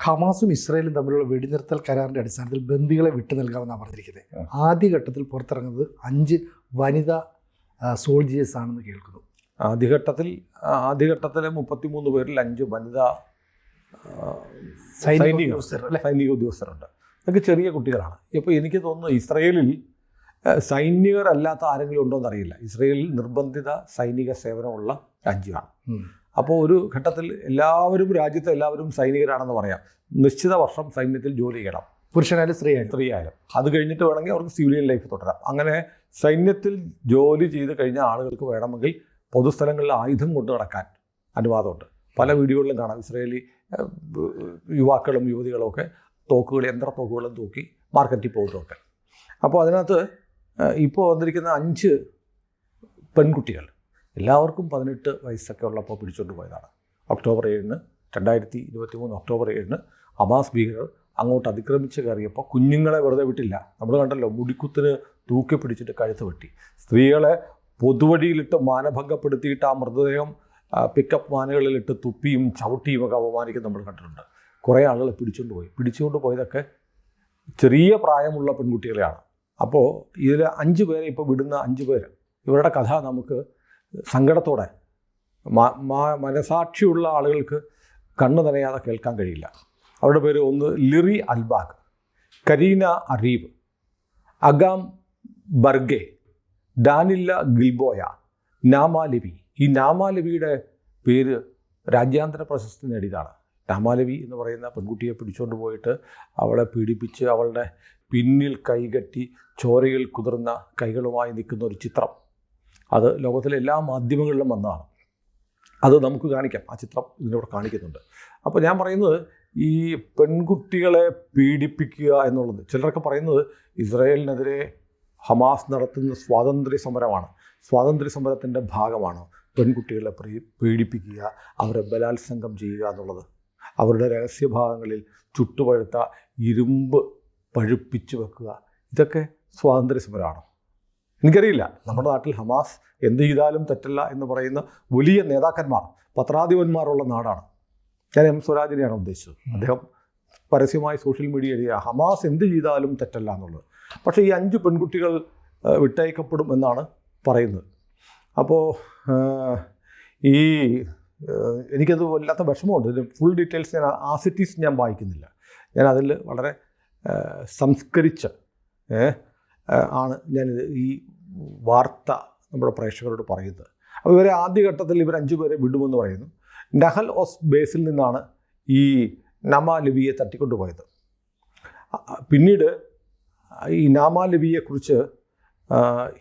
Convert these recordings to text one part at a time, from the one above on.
ഹമാസും ഇസ്രായേലും തമ്മിലുള്ള വെടിനിർത്തൽ കരാറിൻ്റെ അടിസ്ഥാനത്തിൽ ബന്ദികളെ വിട്ടു നൽകാമെന്നാണ് പറഞ്ഞിരിക്കുന്നത്. ആദ്യഘട്ടത്തിൽ പുറത്തിറങ്ങുന്നത് 5 വനിതാ സോൾജിയേഴ്സ് ആണെന്ന് കേൾക്കുന്നു. ആദ്യഘട്ടത്തിലെ 33 പേരിൽ 5 വനിതാ സൈനിക ഉദ്യോഗസ്ഥരുണ്ട്. അതൊക്കെ ചെറിയ കുട്ടികളാണ്. ഇപ്പോൾ എനിക്ക് തോന്നുന്നു ഇസ്രായേലിൽ സൈനികരല്ലാത്ത ആരെങ്കിലും ഉണ്ടോ എന്നറിയില്ല. ഇസ്രായേലിൽ നിർബന്ധിത സൈനിക സേവനമുള്ള രാജ്യമാണ്. അപ്പോൾ ഒരു ഘട്ടത്തിൽ രാജ്യത്തെ എല്ലാവരും സൈനികരാണെന്ന് പറയാം. നിശ്ചിത വർഷം സൈന്യത്തിൽ ജോലി ചെയ്യണം, പുരുഷനായാലും സ്ത്രീയായാലും. അത് കഴിഞ്ഞിട്ട് വേണമെങ്കിൽ അവർക്ക് സിവിലിയൻ ലൈഫ് തുടരാം. അങ്ങനെ സൈന്യത്തിൽ ജോലി ചെയ്ത് കഴിഞ്ഞ ആളുകൾക്ക് വേണമെങ്കിൽ പൊതുസ്ഥലങ്ങളിൽ ആയുധം കൊണ്ട് നടക്കാൻ അനുവാദമുണ്ട്. പല വീഡിയോകളിലും കാണാം ഇസ്രായേലി യുവാക്കളും യുവതികളും ഒക്കെ യന്ത്രത്തോക്കുകളും തൂക്കി മാർക്കറ്റിൽ പോകുന്നതൊക്കെ. അപ്പോൾ അതിനകത്ത് ഇപ്പോൾ വന്നിരിക്കുന്ന 5 പെൺകുട്ടികൾ എല്ലാവർക്കും 18 വയസ്സൊക്കെ ഉള്ളപ്പോൾ പിടിച്ചുകൊണ്ട് പോയതാണ്. ഒക്ടോബർ 7 2023 ഒക്ടോബർ 7 ഹമാസ് ഭീകരർ അങ്ങോട്ട് അതിക്രമിച്ച് കയറിയപ്പോൾ കുഞ്ഞുങ്ങളെ വെറുതെ വിട്ടില്ല. നമ്മൾ കണ്ടല്ലോ, മുടിക്കുത്തിന് തൂക്കി പിടിച്ചിട്ട് കഴുത്ത് വെട്ടി. സ്ത്രീകളെ പൊതുവഴിയിലിട്ട് മാനഭംഗപ്പെടുത്തിയിട്ട് ആ മൃതദേഹം പിക്കപ്പ് വാനുകളിലിട്ട് തുപ്പിയും ചവിട്ടിയും ഒക്കെ അപമാനിക്കും നമ്മൾ കണ്ടിട്ടുണ്ട്. കുറേ ആളുകളെ പിടിച്ചുകൊണ്ട് പോയതൊക്കെ ചെറിയ പ്രായമുള്ള പെൺകുട്ടികളെയാണ്. അപ്പോൾ ഇതിൽ 5 പേരെ ഇപ്പോൾ വിടുന്ന 5 പേര്, ഇവരുടെ കഥ നമുക്ക് സങ്കടത്തോടെ മനസാക്ഷിയുള്ള ആളുകൾക്ക് കണ്ണു നനയാതെ കേൾക്കാൻ കഴിയില്ല. അവരുടെ പേര് ഒന്ന് ലിറി അൽബാഗ്, കരീന അറീബ്, അഗാം ബർഗെ, ഡാനില്ല ഗിൽബോയ, നാമാലിബി. ഈ നാമാലിബിയുടെ പേര് രാജ്യാന്തര പ്രശസ്തി നേടിയതാണ്. നാമാലിബി എന്ന് പറയുന്ന പെൺകുട്ടിയെ പിടിച്ചുകൊണ്ട് പോയിട്ട് അവളെ പീഡിപ്പിച്ച് അവളുടെ പിന്നിൽ കൈകെട്ടി ചോരയിൽ കുതിർന്ന കൈകളുമായി നിൽക്കുന്ന ഒരു ചിത്രം, അത് ലോകത്തിലെ എല്ലാ മാധ്യമങ്ങളിലും വന്നതാണ്. അത് നമുക്ക് കാണിക്കാം. ആ ചിത്രം ഇതിലൂടെ കാണിക്കുന്നുണ്ട്. അപ്പോൾ ഞാൻ പറയുന്നത്, ഈ പെൺകുട്ടികളെ പീഡിപ്പിക്കുക എന്നുള്ളത്, ചിലരൊക്കെ പറയുന്നത് ഇസ്രായേലിനെതിരെ ഹമാസ് നടത്തുന്ന സ്വാതന്ത്ര്യ സമരമാണ്, സ്വാതന്ത്ര്യ സമരത്തിൻ്റെ ഭാഗമാണ് പെൺകുട്ടികളെ പീഡിപ്പിക്കുക, അവരെ ബലാത്സംഗം ചെയ്യുക എന്നുള്ളത്. അവരുടെ രഹസ്യഭാഗങ്ങളിൽ ചുട്ടുപഴുത്ത ഇരുമ്പ് പഴുപ്പിച്ച് വെക്കുക, ഇതൊക്കെ സ്വാതന്ത്ര്യ സമരമാണ്. എനിക്കറിയില്ല, നമ്മുടെ നാട്ടിൽ ഹമാസ് എന്ത് ചെയ്താലും തെറ്റല്ല എന്ന് പറയുന്ന വലിയ നേതാക്കന്മാർ, പത്രാധിപന്മാരുള്ള നാടാണ്. ഞാൻ എം സ്വരാജിനെയാണ് ഉദ്ദേശിച്ചത്. അദ്ദേഹം പരസ്യമായി സോഷ്യൽ മീഡിയ എഴുതിയ ഹമാസ് എന്ത് ചെയ്താലും തെറ്റല്ല എന്നുള്ളത്. പക്ഷേ ഈ 5 പെൺകുട്ടികൾ വിട്ടയക്കപ്പെടും എന്നാണ് പറയുന്നത്. അപ്പോൾ എനിക്കത് വല്ലാത്ത വിഷമമുണ്ട്. ഇതിൻ്റെ ഫുൾ ഡീറ്റെയിൽസ് ഞാൻ ആസിറ്റീസ് ഞാൻ വായിക്കുന്നില്ല. ഞാൻ അതിൽ വളരെ സംസ്കരിച്ച് ആണ് ഞാനിത് ഈ വാർത്ത നമ്മുടെ പ്രേക്ഷകരോട് പറയുന്നത്. അപ്പോൾ ഇവരെ ആദ്യഘട്ടത്തിൽ 5 പേരെ വിടുമെന്ന് പറയുന്നു. നഹൽ ഓസ് ബേസിൽ നിന്നാണ് ഈ നാമാലിബിയെ തട്ടിക്കൊണ്ടുപോയത്. പിന്നീട് ഈ നാമാലിബിയെക്കുറിച്ച്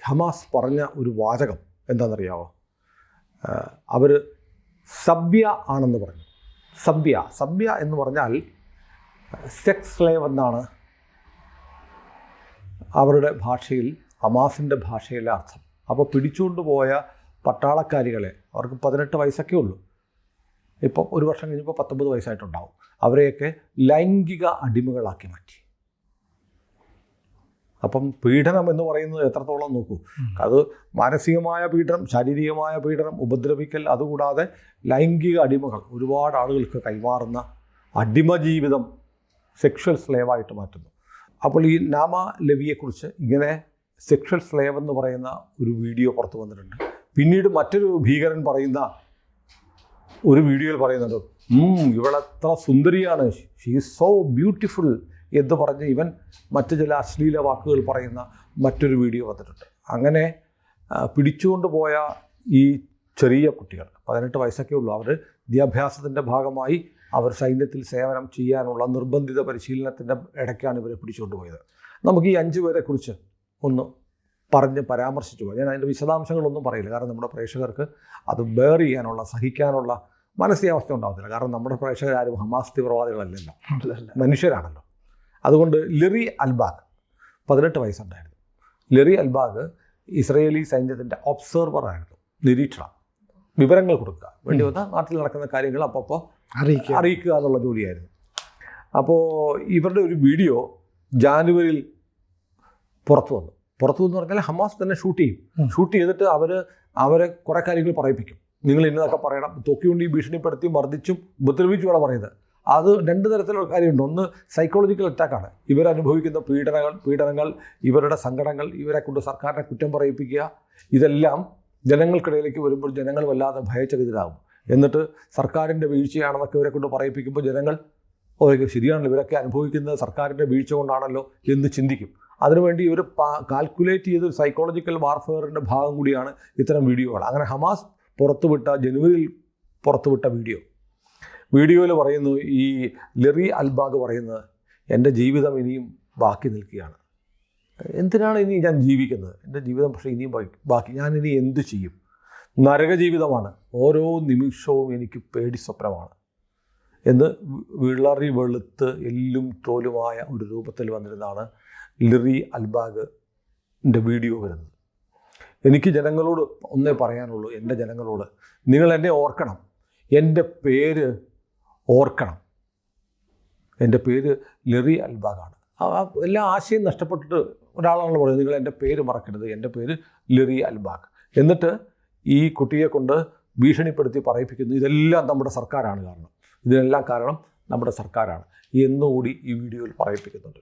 ഹമാസ് പറഞ്ഞ ഒരു വാചകം എന്താണെന്നറിയാമോ? അവർ സഭ്യ ആണെന്ന് പറഞ്ഞു. സഭ്യ എന്ന് പറഞ്ഞാൽ സെക്സ് സ്ലേവ് എന്നാണ് അവരുടെ ഭാഷയിൽ, ഹമാസിൻ്റെ ഭാഷയിലെ അർത്ഥം. അപ്പോൾ പിടിച്ചുകൊണ്ട് പോയ പട്ടാളക്കാരികളെ, അവർക്ക് 18 വയസ്സൊക്കെ ഉള്ളൂ, ഇപ്പോൾ ഒരു വർഷം കഴിഞ്ഞപ്പോൾ 19 വയസ്സായിട്ടുണ്ടാവും, അവരെയൊക്കെ ലൈംഗിക അടിമകളാക്കി മാറ്റി. അപ്പം പീഡനം എന്ന് പറയുന്നത് എത്രത്തോളം നോക്കൂ. അത് മാനസികമായ പീഡനം, ശാരീരികമായ പീഡനം, ഉപദ്രവിക്കൽ, അതുകൂടാതെ ലൈംഗിക അടിമകൾ, ഒരുപാട് ആളുകൾക്ക് കൈമാറുന്ന അടിമ ജീവിതം സെക്ഷൽ സ്ലേവായിട്ട് മാറ്റുന്നു. അപ്പോൾ ഈ നാമാലിബിയെക്കുറിച്ച് ഇങ്ങനെ സെക്ഷൽ സ്ലേവ് എന്ന് പറയുന്ന ഒരു വീഡിയോ പുറത്തു വന്നിട്ടുണ്ട്. പിന്നീട് മറ്റൊരു ഭീകരൻ പറയുന്ന ഒരു വീഡിയോയിൽ പറയുന്നുണ്ട്, ഇവളെത്ര സുന്ദരിയാണ്, ഷീ ഈസ് സോ ബ്യൂട്ടിഫുൾ എന്ന് പറഞ്ഞ് ഇവൻ മറ്റു ചില അശ്ലീല വാക്കുകൾ പറയുന്ന മറ്റൊരു വീഡിയോ വന്നിട്ടുണ്ട്. അങ്ങനെ പിടിച്ചുകൊണ്ട് പോയ ഈ ചെറിയ കുട്ടികൾ, 18 വയസ്സൊക്കെ ഉള്ളൂ, അവർ വിദ്യാഭ്യാസത്തിൻ്റെ ഭാഗമായി അവർ സൈന്യത്തിൽ സേവനം ചെയ്യാനുള്ള നിർബന്ധിത പരിശീലനത്തിൻ്റെ ഇടയ്ക്കാണ് ഇവരെ പിടിച്ചുകൊണ്ട് പോയത്. നമുക്ക് ഈ 5 പേരെക്കുറിച്ച് ഒന്ന് പരാമർശിച്ചു പോകാം. ഞാൻ അതിൻ്റെ വിശദാംശങ്ങളൊന്നും പറയില്ല, കാരണം നമ്മുടെ പ്രേക്ഷകർക്ക് അത് ബെയർ ചെയ്യാനുള്ള, സഹിക്കാനുള്ള മാനസികാവസ്ഥ ഉണ്ടാകത്തില്ല. കാരണം നമ്മുടെ പ്രേക്ഷകരാരും ഹമാസ് തീവ്രവാദികളല്ലല്ലോ, മനുഷ്യരാണല്ലോ. അതുകൊണ്ട് ലിറി അൽബാഗ് 18 വയസ്സുണ്ടായിരുന്നു. ലിറി അൽബാഗ് ഇസ്രയേലി സൈന്യത്തിൻ്റെ ഒബ്സർവറായിരുന്നു, നിരീക്ഷണം, വിവരങ്ങൾ കൊടുക്കുക, വേണ്ടി വന്ന നാട്ടിൽ നടക്കുന്ന കാര്യങ്ങൾ അപ്പോൾ അറിയിക്കുക എന്നുള്ള ജോലിയായിരുന്നു. അപ്പോൾ ഇവരുടെ ഒരു വീഡിയോ ജാനുവരിയിൽ പുറത്തു വന്നു പറഞ്ഞാൽ ഹമാസ് തന്നെ ഷൂട്ട് ചെയ്തിട്ട് അവരെ കുറേ കാര്യങ്ങൾ പറയിപ്പിക്കും. നിങ്ങൾ ഇന്നതൊക്കെ പറയണം, തൊക്കിയുണ്ടി ഭീഷണിപ്പെടുത്തി മർദ്ദിച്ചും ഉപദ്രവിച്ചുമാണ് പറയുന്നത്. അത് രണ്ട് തരത്തിലുള്ള കാര്യമുണ്ട്. ഒന്ന് സൈക്കോളജിക്കൽ അറ്റാക്കാണ്. ഇവരനുഭവിക്കുന്ന പീഡനങ്ങൾ ഇവരുടെ സങ്കടങ്ങൾ, ഇവരെ കൊണ്ട് സർക്കാരിനെ കുറ്റം പറയിപ്പിക്കുക, ഇതെല്ലാം ജനങ്ങൾക്കിടയിലേക്ക് വരുമ്പോൾ ജനങ്ങൾ വല്ലാതെ ഭയചകിതരാകും. എന്നിട്ട് സർക്കാരിൻ്റെ വീഴ്ചയാണെന്നൊക്കെ ഇവരെ കൊണ്ട് പറയിപ്പിക്കുമ്പോൾ ജനങ്ങൾ ശരിയാണല്ലോ, ഇവരൊക്കെ അനുഭവിക്കുന്നത് സർക്കാരിൻ്റെ വീഴ്ച കൊണ്ടാണല്ലോ എന്ന് ചിന്തിക്കും. അതിനുവേണ്ടി ഇവർ കാൽക്കുലേറ്റ് ചെയ്ത് സൈക്കോളജിക്കൽ വാർഫെയറിൻ്റെ ഭാഗം കൂടിയാണ് ഇത്തരം വീഡിയോകൾ. അങ്ങനെ ഹമാസ് ജനുവരിയിൽ പുറത്തുവിട്ട വീഡിയോയിൽ പറയുന്നു, ഈ ലെറി അൽബാഗ് പറയുന്നത്, എൻ്റെ ജീവിതം ഇനിയും ബാക്കി നിൽക്കുകയാണ്. എന്തിനാണ് ഇനി ഞാൻ ജീവിക്കുന്നത്? എൻ്റെ ജീവിതം പക്ഷേ ഇനിയും ബാക്കി, ഞാനിനി എന്തു ചെയ്യും? നരക ജീവിതമാണ്, ഓരോ നിമിഷവും എനിക്ക് പേടി സ്വപ്നമാണ് എന്ന് വിളറി വെളുത്ത് എല്ലും തോലുമായ ഒരു രൂപത്തിൽ വന്നിരുന്നാണ് ലെറി അൽബാഗിൻ്റെ വീഡിയോ വരുന്നത്. എനിക്ക് ജനങ്ങളോട് ഒന്നേ പറയാനുള്ളൂ, എൻ്റെ ജനങ്ങളോട്, നിങ്ങൾ എന്നെ ഓർക്കണം, എൻ്റെ പേര് ഓർക്കണം. എൻ്റെ പേര് ലെറി അൽബാഗാണ്. എല്ലാ ആശയം നഷ്ടപ്പെട്ടിട്ട് ഒരാളാണല്ലോ പറയുന്നത്, നിങ്ങൾ എൻ്റെ പേര് മറക്കരുത്, എൻ്റെ പേര് ലെറി അൽബാഗ്. എന്നിട്ട് ഈ കുട്ടിയെ കൊണ്ട് ഭീഷണിപ്പെടുത്തി പറയിപ്പിക്കുന്നു, ഇതെല്ലാം നമ്മുടെ സർക്കാരാണ് കാരണം, ഇതിനെല്ലാം കാരണം നമ്മുടെ സർക്കാരാണ് എന്നുകൂടി ഈ വീഡിയോയിൽ പറയിപ്പിക്കുന്നുണ്ട്.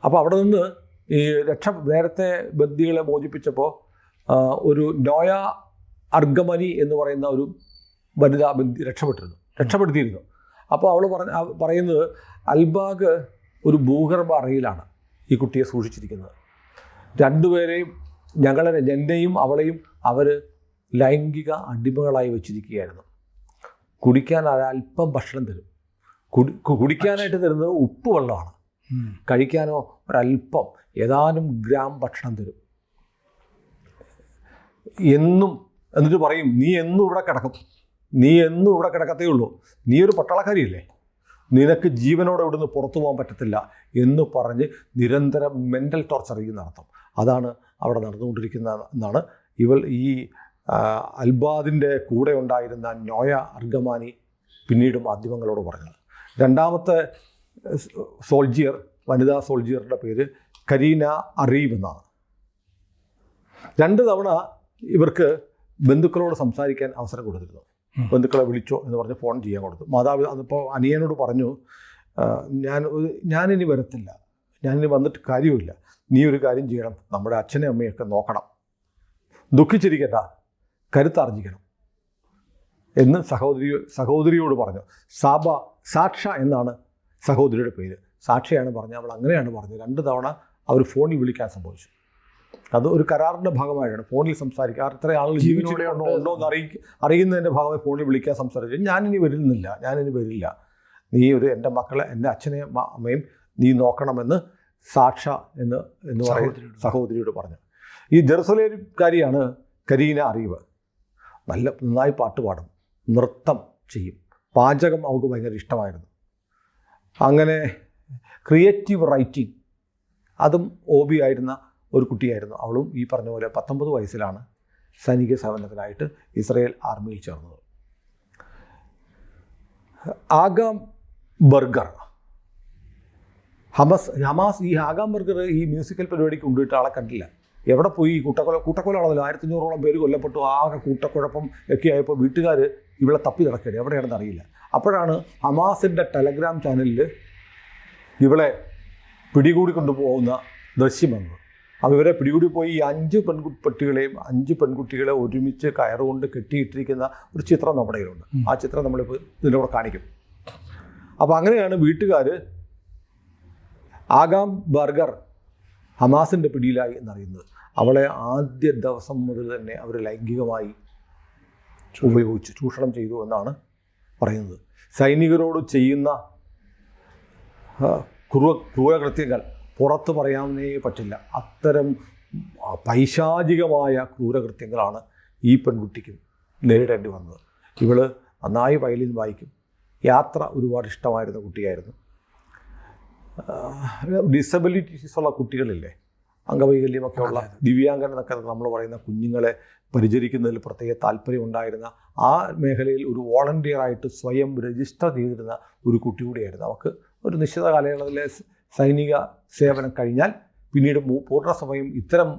അപ്പോൾ അവിടെ നിന്ന് ഈ നേരത്തെ ബന്ദികളെ മോചിപ്പിച്ചപ്പോൾ ഒരു നോയ അർഗമനി എന്ന് പറയുന്ന ഒരു വനിതാ ബന്ദി രക്ഷപ്പെടുത്തിയിരുന്നു. അപ്പോൾ അവൾ പറയുന്നത് അൽബാഗ് ഒരു ഭൂഗർഭ അറയിലാണ് ഈ കുട്ടിയെ സൂക്ഷിച്ചിരിക്കുന്നത്. രണ്ടുപേരെയും എന്നെയും അവളെയും അവർ ലൈംഗിക അടിമകളായി വെച്ചിരിക്കുകയായിരുന്നു. കുടിക്കാൻ അല്പം ഭക്ഷണം തരും, കുടിക്കാനായിട്ട് തരുന്നത് ഉപ്പ് വെള്ളമാണ്, കഴിക്കാനോ ഒരല്പം ഏതാനും ഗ്രാം ഭക്ഷണം തരും. എന്നിട്ട് പറയും, നീ എന്നും ഇവിടെ കിടക്കത്തേ ഉള്ളൂ, നീ ഒരു പട്ടാളക്കാരിയല്ലേ, നിനക്ക് ജീവനോടെ ഇവിടുന്ന് പുറത്തു പോകാൻ പറ്റത്തില്ല എന്ന് പറഞ്ഞ് നിരന്തരം മെൻ്റൽ ടോർച്ചർ ചെയ്യുന്ന അർത്ഥം. അതാണ് അവിടെ നടന്നുകൊണ്ടിരിക്കുന്നതെന്നാണ് ഈ അൽബാദിൻ്റെ കൂടെ ഉണ്ടായിരുന്ന നോയ അർഗമാനി പിന്നീട് മാധ്യമങ്ങളോട് പറഞ്ഞത്. രണ്ടാമത്തെ വനിതാ സോൾജിയറുടെ പേര് കരീന അറീവ് എന്നാണ്. 2 തവണ ഇവർക്ക് ബന്ധുക്കളോട് സംസാരിക്കാൻ അവസരം കൊടുത്തിരുന്നു. ബന്ധുക്കളെ വിളിച്ചോ എന്ന് പറഞ്ഞ് ഫോൺ ചെയ്യാൻ കൊടുത്തു. മാതാപിതാ അതിപ്പോൾ അനിയനോട് പറഞ്ഞു, ഞാനിനി വരത്തില്ല, ഞാനിനി വന്നിട്ട് കാര്യമില്ല, നീ ഒരു കാര്യം ചെയ്യണം, നമ്മുടെ അച്ഛനെയും അമ്മയൊക്കെ നോക്കണം, ദുഃഖിച്ചിരിക്കട്ട, കരുത്താർജിക്കണം എന്ന് സഹോദരിയോട് പറഞ്ഞു. സാക്ഷ എന്നാണ് സഹോദരിയുടെ പേര്. സാക്ഷയാണ് പറഞ്ഞത്, അവൾ അങ്ങനെയാണ് പറഞ്ഞത്. 2 തവണ അവർ ഫോണിൽ വിളിക്കാൻ സംഭവിച്ചു. അത് ഒരു കരാറിൻ്റെ ഭാഗമായിട്ടാണ് ഫോണിൽ സംസാരിക്കുക. ഇത്ര ആളുകൾ ജീവിതോടെ ഉണ്ടോ എന്ന് അറിയുന്നതിൻ്റെ ഭാഗമായി ഫോണിൽ വിളിക്കാൻ സംസാരിച്ചു. ഞാനിനി വരില്ല, നീ എൻ്റെ മക്കളെ, എൻ്റെ അച്ഛനെയും അമ്മയും നീ നോക്കണമെന്ന് സാക്ഷ എന്ന് സഹോദരിയോട് പറഞ്ഞു. ഈ ജെറുസലേംകാരിയാണ് കരീന അറീവ്. നന്നായി പാട്ട് പാടും, നൃത്തം ചെയ്യും, പാചകം അവൾക്ക് ഭയങ്കര ഇഷ്ടമായിരുന്നു. അങ്ങനെ ക്രിയേറ്റീവ് റൈറ്റിംഗ് അതും ഹോബി ആയിരുന്ന ഒരു കുട്ടിയായിരുന്നു. അവളും ഈ പറഞ്ഞ പോലെ 19 വയസ്സിലാണ് സൈനിക സേവനത്തിനായിട്ട് ഇസ്രായേൽ ആർമിയിൽ ചേർന്നത്. ആഗാം ബർഗർ, ഹമാസ് ഈ ആഗാം ബർഗർ ഈ മ്യൂസിക്കൽ പരിപാടിക്ക് കൊണ്ടുപോയിട്ട് ആളെ കണ്ടില്ല. എവിടെ പോയി? കൂട്ടക്കൊലയാണല്ലോ, 1500ഓളം പേര് കൊല്ലപ്പെട്ടു. ആകെ കൂട്ടക്കുഴപ്പം ഒക്കെ ആയപ്പോൾ വീട്ടുകാർ ഇവളെ തപ്പി നടക്കുകയാണ്, എവിടെയാണെന്ന് അറിയില്ല. അപ്പോഴാണ് ഹമാസിൻ്റെ ടെലഗ്രാം ചാനലിൽ ഇവളെ പിടികൂടി കൊണ്ടുപോകുന്ന ദൃശ്യം വന്നത്. അപ്പോൾ ഇവരെ പിടികൂടി പോയി ഈ 5 പെൺകുട്ടികളെ ഒരുമിച്ച് കയറുകൊണ്ട് കെട്ടിയിട്ടിരിക്കുന്ന ഒരു ചിത്രം നമ്മുടെ കയ്യിലുണ്ട്. ആ ചിത്രം നമ്മളിപ്പോൾ ഇതിൻ്റെ കൂടെ കാണിക്കും. അപ്പോൾ അങ്ങനെയാണ് വീട്ടുകാർ ആഗാം ബർഗർ ഹമാസിൻ്റെ പിടിയിലായി എന്നറിയുന്നത്. അവളെ ആദ്യ ദിവസം മുതൽ തന്നെ അവർ ലൈംഗികമായി ഉപയോഗിച്ചു, ചൂഷണം ചെയ്തു എന്നാണ് പറയുന്നത്. സൈനികരോട് ചെയ്യുന്ന ക്രൂരകൃത്യങ്ങൾ പുറത്ത് പറയാനേ പറ്റില്ല. അത്തരം പൈശാചികമായ ക്രൂരകൃത്യങ്ങളാണ് ഈ പെൺകുട്ടിക്ക് നേരിടേണ്ടി വന്നത്. ഇവൾ നന്നായി വയലിൻ വായിക്കും, യാത്ര ഒരുപാട് ഇഷ്ടമായിരുന്ന കുട്ടിയായിരുന്നു. ഡിസബിലിറ്റീസ് ഉള്ള കുട്ടികളില്ലേ, അംഗവൈകല്യമൊക്കെ ഉള്ള ദിവ്യാംഗൻ എന്നൊക്കെ നമ്മൾ പറയുന്ന കുഞ്ഞുങ്ങളെ പരിചരിക്കുന്നതിൽ പ്രത്യേക താല്പര്യം ഉണ്ടായിരുന്ന, ആ മേഖലയിൽ ഒരു വോളണ്ടിയറായിട്ട് സ്വയം രജിസ്റ്റർ ചെയ്തിരുന്ന ഒരു കുട്ടി കൂടിയായിരുന്നു. അവൾക്ക് ഒരു നിശ്ചിത കാലയളവിലെ സൈനിക സേവനം കഴിഞ്ഞാൽ പിന്നീട് പൂർണ്ണസമയം ഇത്തരം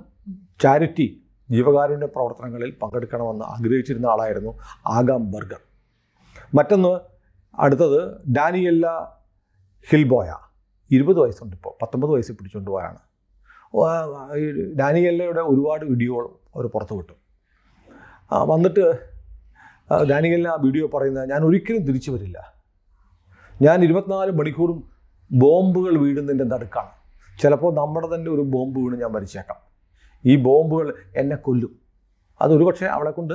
ചാരിറ്റി ജീവകാരുണ്യ പ്രവർത്തനങ്ങളിൽ പങ്കെടുക്കണമെന്ന് ആഗ്രഹിച്ചിരുന്ന ആളായിരുന്നു ആഗാം ബർഗർ. മറ്റൊന്ന് അടുത്തത് ഡാനിയല്ല ഹിൽബോയ, 20 വയസ്സുണ്ട് ഇപ്പോൾ, 19 വയസ്സിൽ പിടിച്ചുകൊണ്ട് പോയാണ്. ഡാനിയല്ലയുടെ ഒരുപാട് വീഡിയോകൾ അവർ പുറത്തു വിട്ടു. വന്നിട്ട് ഡാനിയല്ല ആ വീഡിയോ പറയുന്നത്, ഞാൻ ഒരിക്കലും തിരിച്ചു വരില്ല, ഞാൻ 24 മണിക്കൂറും ബോംബുകൾ വീഴുന്നതിൻ്റെ നടുക്കാണ്, ചിലപ്പോൾ നമ്മുടെ തന്നെ ഒരു ബോംബ് വീണ് ഞാൻ മരിച്ചേക്കാം, ഈ ബോംബുകൾ എന്നെ കൊല്ലും. അതൊരുപക്ഷെ അവളെ കൊണ്ട്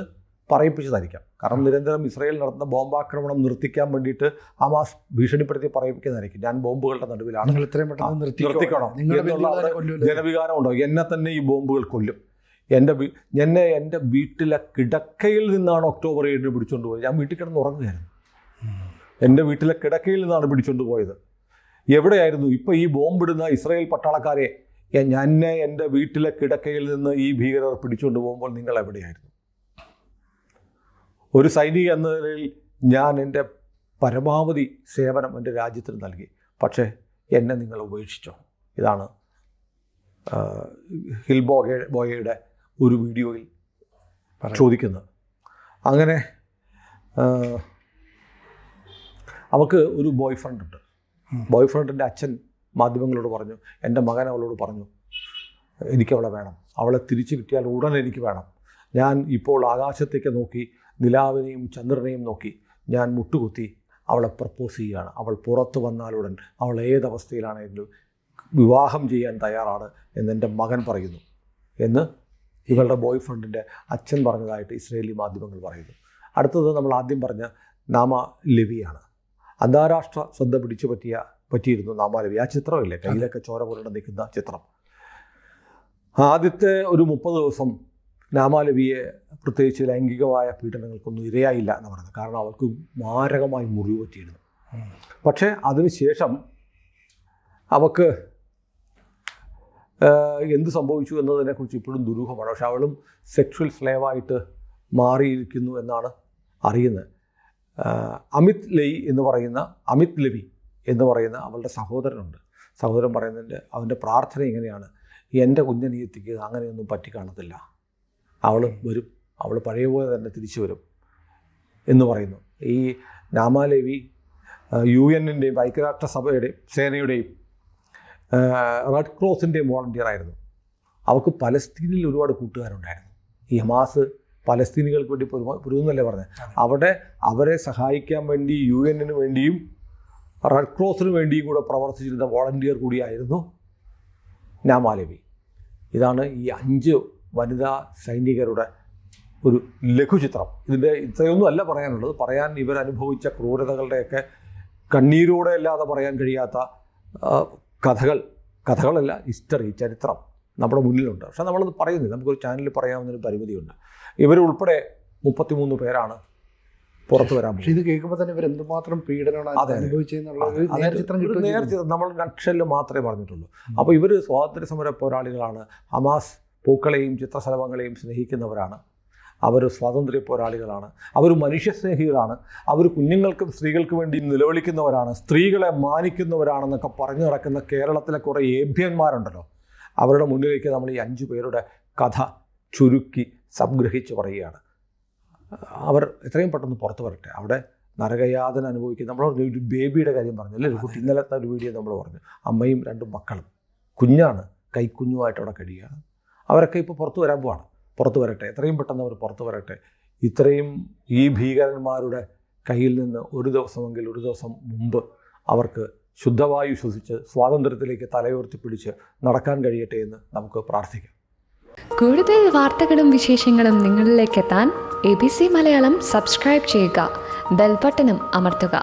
പറയിപ്പിച്ചതായിരിക്കാം. കാരണം നിരന്തരം ഇസ്രായേൽ നടത്തുന്ന ബോംബാക്രമണം നിർത്തിക്കാൻ വേണ്ടിയിട്ട് ഹമാസ് ഭീഷണിപ്പെടുത്തി പറയിപ്പിക്കുന്നതായിരിക്കും. ഞാൻ ബോംബുകളുടെ നടുവിലാണ്, നിർത്തിക്കണം എന്നുള്ള ജനവികാരം ഉണ്ടോ, എന്നെ തന്നെ ഈ ബോംബുകൾ കൊല്ലും, എന്നെ എൻ്റെ വീട്ടിലെ കിടക്കയിൽ നിന്നാണ് ഒക്ടോബർ 7 പിടിച്ചുകൊണ്ട് പോയത്. ഞാൻ വീട്ടിൽ കിടന്ന് ഉറങ്ങുകയായിരുന്നു, എൻ്റെ വീട്ടിലെ കിടക്കയിൽ നിന്നാണ് പിടിച്ചുകൊണ്ട് പോയത്. എവിടെയായിരുന്നു? ഇപ്പോൾ ഈ ബോംബിടുന്ന ഇസ്രായേൽ പട്ടാളക്കാരെ എന്നെ എൻ്റെ വീട്ടിലെ കിടക്കയിൽ നിന്ന് ഈ ഭീകരർ പിടിച്ചുകൊണ്ട് പോകുമ്പോൾ നിങ്ങൾ എവിടെയായിരുന്നു? ഒരു സൈനിക എന്ന നിലയിൽ ഞാൻ എൻ്റെ പരമാവധി സേവനം എൻ്റെ രാജ്യത്തിന് നൽകി, പക്ഷേ എന്നെ നിങ്ങൾ ഉപേക്ഷിച്ചോ? ഇതാണ് ഹിൽബോയയുടെ ഒരു വീഡിയോയിൽ ചോദിക്കുന്നത്. അങ്ങനെ അവൾക്ക് ഒരു ബോയ് ഫ്രണ്ട് ഉണ്ട്. ബോയ് ഫ്രണ്ടിൻ്റെ അച്ഛൻ മാധ്യമങ്ങളോട് പറഞ്ഞു, എൻ്റെ മകൻ അവളോട് പറഞ്ഞു, എനിക്കവളെ വേണം, അവളെ തിരിച്ചു കിട്ടിയാൽ ഉടൻ എനിക്ക് വേണം. ഞാൻ ഇപ്പോൾ ആകാശത്തേക്ക് നോക്കി നിലാവിനെയും ചന്ദ്രനെയും നോക്കി ഞാൻ മുട്ടുകുത്തി അവളെ പ്രപ്പോസ് ചെയ്യുകയാണ്. അവൾ പുറത്ത് വന്നാലുടൻ അവൾ ഏതവസ്ഥയിലാണെങ്കിലും വിവാഹം ചെയ്യാൻ തയ്യാറാണ് എന്നെൻ്റെ മകൻ പറയുന്നു എന്ന് ഇവളുടെ ബോയ് ഫ്രണ്ടിൻ്റെ അച്ഛൻ പറഞ്ഞതായിട്ട് ഇസ്രയേലി മാധ്യമങ്ങൾ പറയുന്നു. അടുത്തത് നമ്മൾ ആദ്യം പറഞ്ഞ നാമ ലെവിയാണ്. അന്താരാഷ്ട്ര ശ്രദ്ധ പറ്റിയിരുന്നു നാമ ലെവി. ആ ചിത്രമില്ലേ, കയ്യിലൊക്കെ ചോര പുരണ്ട് നിൽക്കുന്ന ചിത്രം. ആദ്യത്തെ ഒരു 30 ദിവസം നാമ ലെവിയെ പ്രത്യേകിച്ച് ലൈംഗികമായ പീഡനങ്ങൾക്കൊന്നും ഇരയായില്ല എന്ന് പറയുന്നത്. കാരണം അവർക്ക് മാരകമായി മുറിവ് പറ്റിയിരുന്നു. പക്ഷേ അതിനുശേഷം അവൾക്ക് എന്ത് സംഭവിച്ചു എന്നതിനെക്കുറിച്ച് ഇപ്പോഴും ദുരൂഹമാണ്. പക്ഷെ അവളും സെക്ഷൽ സ്ലേവായിട്ട് മാറിയിരിക്കുന്നു എന്നാണ് അറിയുന്നത്. അമിത് ലെവി എന്ന് പറയുന്ന അവളുടെ സഹോദരനുണ്ട്. സഹോദരൻ പറയുന്നതിൻ്റെ അവൻ്റെ പ്രാർത്ഥന ഇങ്ങനെയാണ്, എൻ്റെ കുഞ്ഞിനെ എത്തിക്കുക, അങ്ങനെയൊന്നും പറ്റി കാണത്തില്ല, അവൾ വരും, അവൾ പഴയ പോലെ തന്നെ തിരിച്ചു വരും എന്ന് പറയുന്നു. ഈ നാമ ലെവി UN-ൻ്റെയും ഐക്യരാഷ്ട്രസഭയുടെയും സേനയുടെയും റെഡ് ക്രോസിൻ്റെയും വോളണ്ടിയർ ആയിരുന്നു. അവൾക്ക് പലസ്തീനിൽ ഒരുപാട് കൂട്ടുകാരുണ്ടായിരുന്നു. ഈ ഹമാസ് പലസ്തീനികൾക്ക് വേണ്ടി പൊരുന്നല്ലേ പറഞ്ഞത്. അവരെ സഹായിക്കാൻ വേണ്ടി UN-ന് വേണ്ടിയും റെഡ് ക്രോസിന് വേണ്ടിയും കൂടെ പ്രവർത്തിച്ചിരുന്ന വോളണ്ടിയർ കൂടിയായിരുന്നു നാമ ലെവി. ഇതാണ് ഈ 5 വനിതാ സൈനികരുടെ ഒരു ലഘുചിത്രം. ഇതിൻ്റെ ഇത്രയൊന്നും അല്ല പറയാനുള്ളത്. പറയാൻ ഇവരനുഭവിച്ച ക്രൂരതകളുടെയൊക്കെ കണ്ണീരോടെ അല്ലാതെ പറയാൻ കഴിയാത്ത കഥകളല്ല, ഹിസ്റ്ററി, ചരിത്രം നമ്മുടെ മുന്നിലുണ്ട്. പക്ഷേ നമ്മളത് പറയുന്നില്ല. നമുക്കൊരു ചാനലിൽ പറയാവുന്നൊരു പരിമിതിയുണ്ട്. ഇവരുൾപ്പെടെ 33 പേരാണ് പുറത്തു വരാൻ പോകുന്നത്. ഇത് കേൾക്കുമ്പോൾ തന്നെ ഇവർ എന്തുമാത്രം പീഡനമാണ് അനുഭവിച്ചെന്നുള്ളത് നേർചിത്രം നമ്മൾ നക്ഷല് മാത്രമേ പറഞ്ഞിട്ടുള്ളൂ. അപ്പോൾ ഇവർ സ്വാതന്ത്ര്യ സമര പോരാളികളാണ്. ഹമാസ് പൂക്കളെയും ചിത്രശലഭങ്ങളെയും സ്നേഹിക്കുന്നവരാണ്. അവർ സ്വാതന്ത്ര്യ പോരാളികളാണ്. അവർ മനുഷ്യസ്നേഹികളാണ്. അവർ കുഞ്ഞുങ്ങൾക്കും സ്ത്രീകൾക്കും വേണ്ടി നിലവിളിക്കുന്നവരാണ്. സ്ത്രീകളെ മാനിക്കുന്നവരാണെന്നൊക്കെ പറഞ്ഞു നടക്കുന്ന കേരളത്തിലെ കുറേ ഏഭ്യന്മാരുണ്ടല്ലോ, അവരുടെ മുന്നിലേക്ക് നമ്മൾ ഈ 5 പേരുടെ കഥ ചുരുക്കി സംഗ്രഹിച്ച് പറയുകയാണ്. അവർ എത്രയും പെട്ടെന്ന് പുറത്തു വരട്ടെ. അവിടെ നരകയാതന അനുഭവിക്കുന്ന നമ്മൾ ഒരു ബേബിയുടെ കാര്യം പറഞ്ഞല്ലേ, ഒരു കുട്ടി, ഇന്നലത്തെ ഒരു വീഡിയോ നമ്മൾ പറഞ്ഞു, അമ്മയും 2 മക്കളും, കുഞ്ഞാണ്, കൈക്കുഞ്ഞുമായിട്ട് അവിടെ കഴിയുകയാണ്. അവരൊക്കെ ഇപ്പോൾ പുറത്തു വരാൻ പോവാണ്. പുറത്തു വരട്ടെ, എത്രയും പെട്ടെന്ന് അവർ പുറത്തു വരട്ടെ. ഇത്രയും ഈ ഭീകരന്മാരുടെ കയ്യിൽ നിന്ന് ഒരു ദിവസം മുമ്പ് അവർക്ക് ശുദ്ധവായു ശ്വസിച്ച് സ്വാതന്ത്ര്യത്തിലേക്ക് തലയുയർത്തിപ്പിടിച്ച് നടക്കാൻ കഴിയട്ടെ എന്ന് നമുക്ക് പ്രാർത്ഥിക്കാം. കൂടുതൽ വാർത്തകളും വിശേഷങ്ങളും നിങ്ങളിലേക്ക് എത്താൻ ABC മലയാളം സബ്സ്ക്രൈബ് ചെയ്യുക, ബെൽ ബട്ടണും അമർത്തുക.